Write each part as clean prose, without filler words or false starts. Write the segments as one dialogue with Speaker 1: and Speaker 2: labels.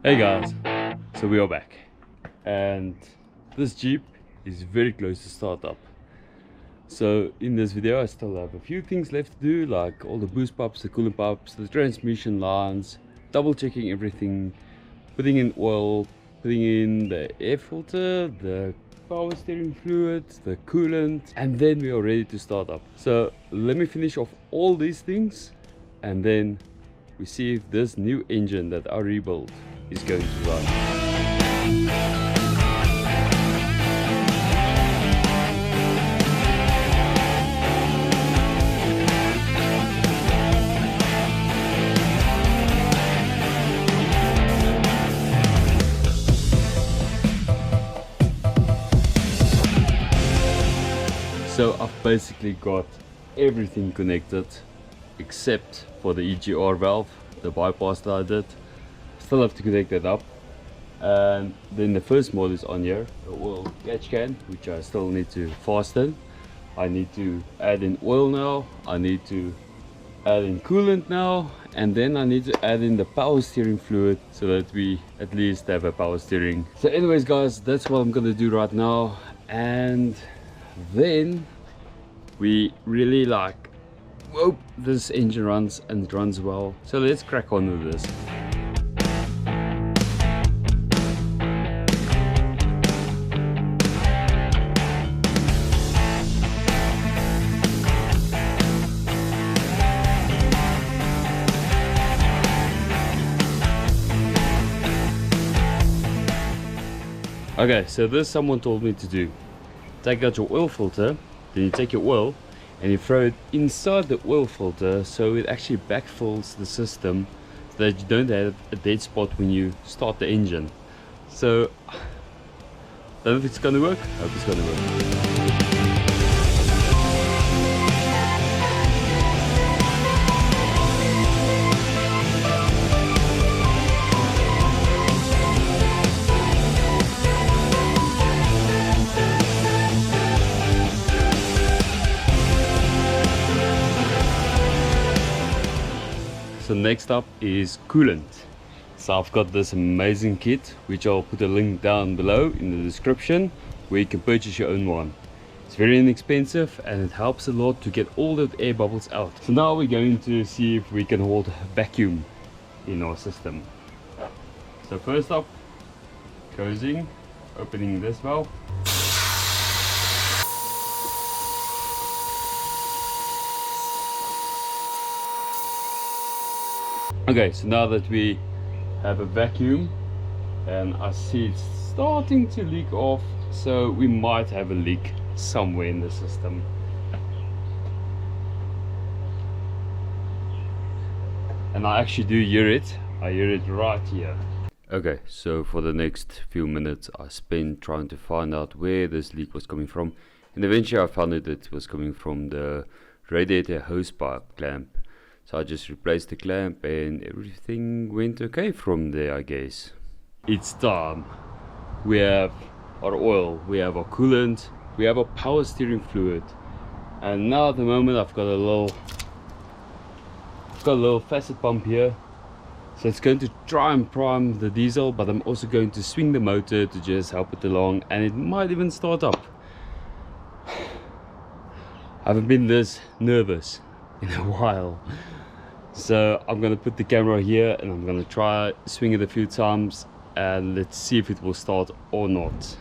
Speaker 1: Hey guys, so we are back, and this Jeep is very close to start up. So in this video I still have a few things left to do, like all the boost pumps, the coolant pumps, the transmission lines, double checking everything, putting in oil, putting in the air filter, the power steering fluid, the coolant, and then we are ready to start up. So let me finish off all these things, and then we see if this new engine that I rebuilt is going to run. So I've basically got everything connected except for the EGR valve, the bypass that I did. Still have to connect that up, and then the first mod is on here, the oil catch can, which I still need to fasten. I need to add in oil now, I need to add in coolant now, and then I need to add in the power steering fluid so that we at least have a power steering. So anyways guys, that's what I'm gonna do right now, and then we really hope this engine runs and it runs well. So let's crack on with this. Okay, so this someone told me to do. Take out your oil filter, then you take your oil and you throw it inside the oil filter so it actually backfills the system so that you don't have a dead spot when you start the engine. So, I don't know if it's gonna work. I hope it's gonna work. So next up is coolant. So I've got this amazing kit, which I'll put a link down below in the description, where you can purchase your own one. It's very inexpensive and it helps a lot to get all the air bubbles out. So now we're going to see if we can hold vacuum in our system. So first up, closing, opening this valve. Okay, so now that we have a vacuum and I see it's starting to leak off, so we might have a leak somewhere in the system. And I actually do hear it. I hear it right here. Okay, so for the next few minutes I spent trying to find out where this leak was coming from, and eventually I found it was coming from the radiator hose pipe clamp. So I just replaced the clamp and everything went okay from there, I guess. It's time. We have our oil, we have our coolant, we have our power steering fluid, and now at the moment I've got a little facet pump here. So it's going to try and prime the diesel, but I'm also going to swing the motor to just help it along, and it might even start up. I haven't been this nervous in a while. So I'm gonna put the camera here and I'm gonna try swing it a few times and let's see if it will start or not.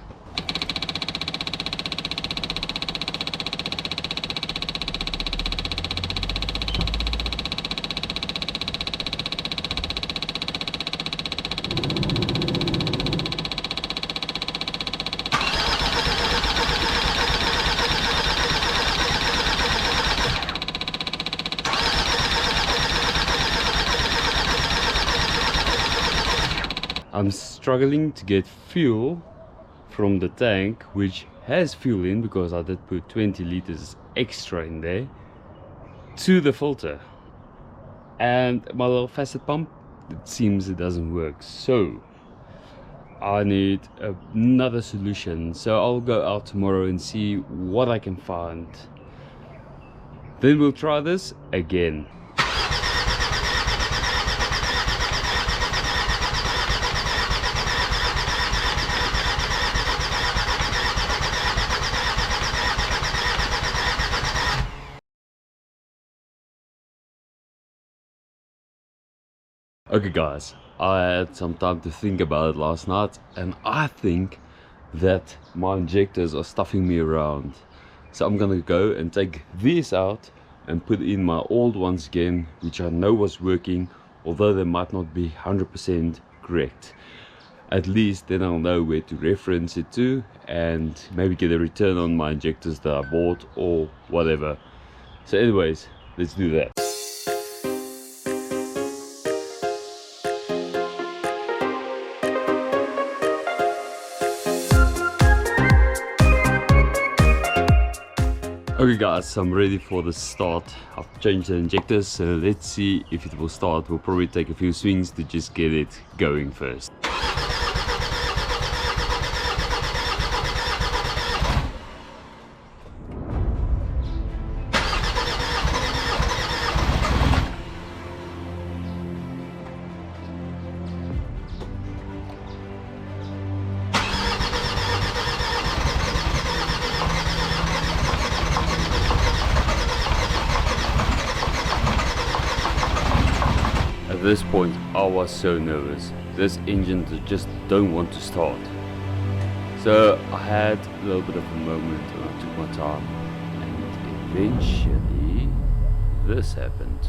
Speaker 1: I'm struggling to get fuel from the tank, which has fuel in because I did put 20 liters extra in there, to the filter. And my little facet pump, it seems it doesn't work. So I need another solution. So I'll go out tomorrow and see what I can find. Then we'll try this again. Okay guys, I had some time to think about it last night, and I think that my injectors are stuffing me around. So I'm gonna go and take these out and put in my old ones again, which I know was working, although they might not be 100% correct. At least then I'll know where to reference it to and maybe get a return on my injectors that I bought or whatever. So anyways, let's do that. Okay guys, so I'm ready for the start. I've changed the injectors, so let's see if it will start. We'll probably take a few swings to just get it going first. At this point, I was so nervous. This engine just don't want to start. So I had a little bit of a moment and I took my time, and eventually this happened.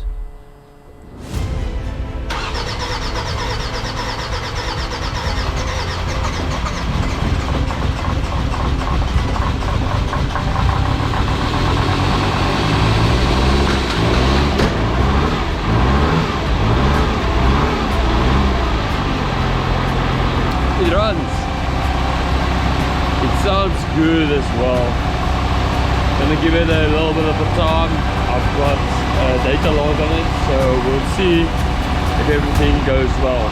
Speaker 1: It runs. It sounds good as well. Gonna give it a little bit of a time. I've got data log on it, so we'll see if everything goes well.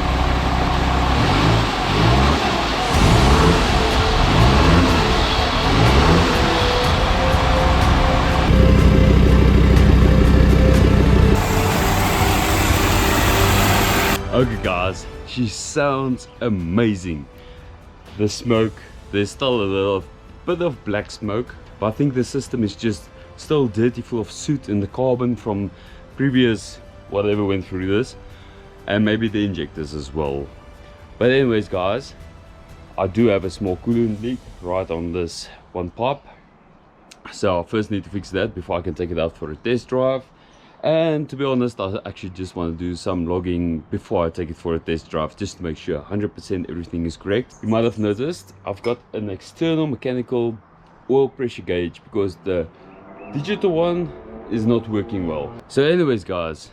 Speaker 1: Okay guys, she sounds amazing. The smoke, there's still a little bit of black smoke, but I think the system is just still dirty, full of soot in the carbon from previous whatever went through this, and maybe the injectors as well. But anyways guys, I do have a small coolant leak right on this one pipe, so I first need to fix that before I can take it out for a test drive. And to be honest, I actually just want to do some logging before I take it for a test drive, just to make sure 100% everything is correct. You might have noticed I've got an external mechanical oil pressure gauge because the digital one is not working well. So anyways guys,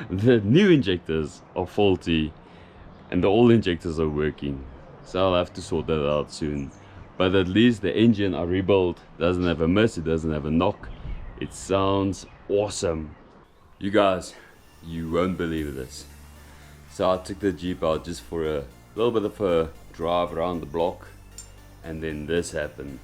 Speaker 1: the new injectors are faulty and the old injectors are working, so I'll have to sort that out soon. But at least the engine I rebuilt doesn't have a miss, it doesn't have a knock. It sounds awesome. You guys, you won't believe this. So I took the Jeep out just for a little bit of a drive around the block, and then this happened.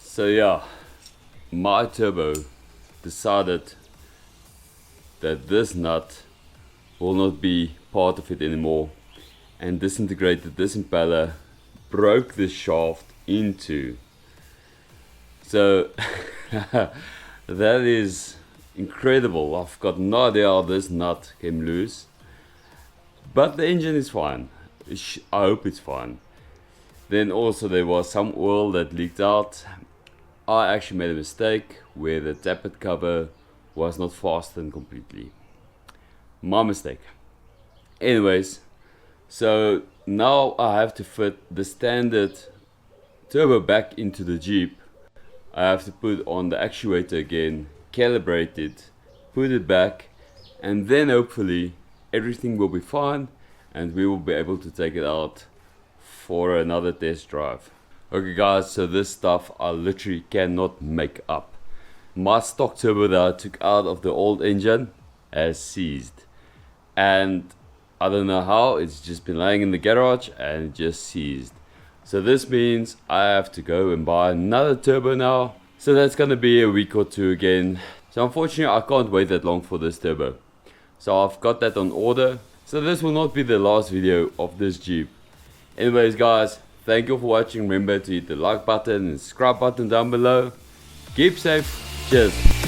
Speaker 1: So yeah, my turbo decided that this nut will not be part of it anymore and disintegrated this impeller, broke this shaft in two. So that is incredible. I've got no idea how this nut came loose, but the engine is fine. I hope it's fine. Then also there was some oil that leaked out. I actually made a mistake where the tappet cover was not fastened completely. My mistake. Anyways, so now I have to fit the standard turbo back into the Jeep. I have to put on the actuator again, calibrate it, put it back, and then hopefully everything will be fine and we will be able to take it out for another test drive. Okay guys, so this stuff I literally cannot make up. my stock turbo that I took out of the old engine has seized, and I don't know how. It's just been laying in the garage and it just seized. So this means I have to go and buy another turbo now. So that's gonna be a week or two again. So unfortunately I can't wait that long for this turbo. So I've got that on order. So this will not be the last video of this Jeep. Anyways guys, thank you for watching. Remember to hit the like button and subscribe button down below. Keep safe. Cheers.